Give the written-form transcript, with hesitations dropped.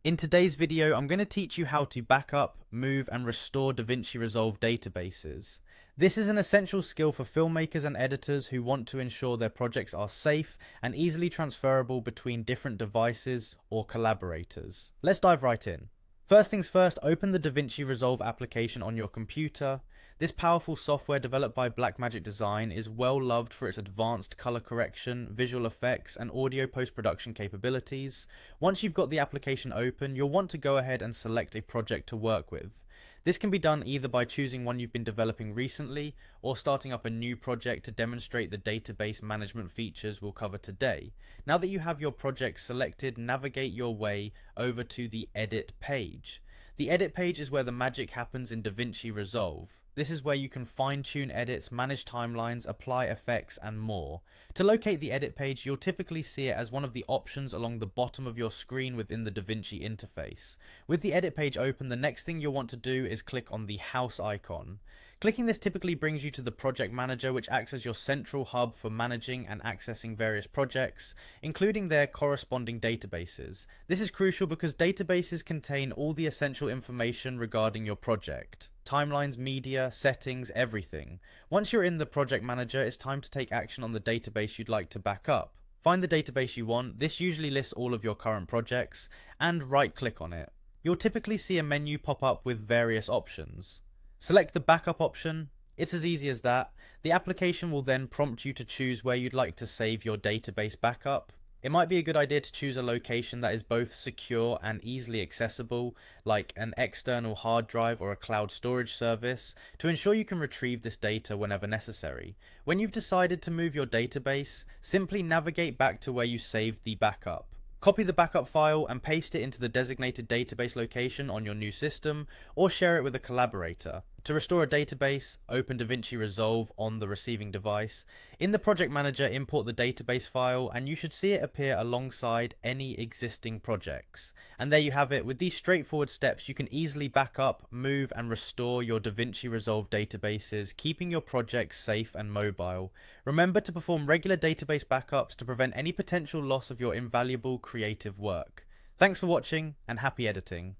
In today's video, I'm going to teach you how to backup, move, and restore Davinci Resolve databases. This is an essential skill for filmmakers and editors who want to ensure their projects are safe and easily transferable between different devices or collaborators. Let's dive right in. First things first, open the Davinci Resolve application on your computer. This powerful software developed by Blackmagic Design is well loved for its advanced color correction, visual effects, and audio post-production capabilities. Once you've got the application open, you'll want to go ahead and select a project to work with. This can be done either by choosing one you've been developing recently or starting up a new project to demonstrate the database management features we'll cover today. Now that you have your project selected, navigate your way over to the Edit page. The Edit page is where the magic happens in Davinci Resolve. This is where you can fine-tune edits, manage timelines, apply effects, and more. To locate the Edit page, you'll typically see it as one of the options along the bottom of your screen within the Davinci interface. With the Edit page open, the next thing you'll want to do is click on the house icon. Clicking this typically brings you to the project manager, which acts as your central hub for managing and accessing various projects, including their corresponding databases. This is crucial because databases contain all the essential information regarding your project. Timelines, media, settings, everything. Once you're in the project manager, it's time to take action on the database you'd like to back up. Find the database you want. This usually lists all of your current projects, and right-click on it. You'll typically see a menu pop up with various options. Select the backup option. It's as easy as that. The application will then prompt you to choose where you'd like to save your database backup. It might be a good idea to choose a location that is both secure and easily accessible, like an external hard drive or a cloud storage service, to ensure you can retrieve this data whenever necessary. When you've decided to move your database, simply navigate back to where you saved the backup. Copy the backup file and paste it into the designated database location on your new system, or share it with a collaborator. To restore a database, open Davinci Resolve on the receiving device. In the project manager, import the database file, and you should see it appear alongside any existing projects. And there you have it. With these straightforward steps, you can easily back up, move, and restore your Davinci Resolve databases, keeping your projects safe and mobile. Remember to perform regular database backups to prevent any potential loss of your invaluable creative work. Thanks for watching, and happy editing.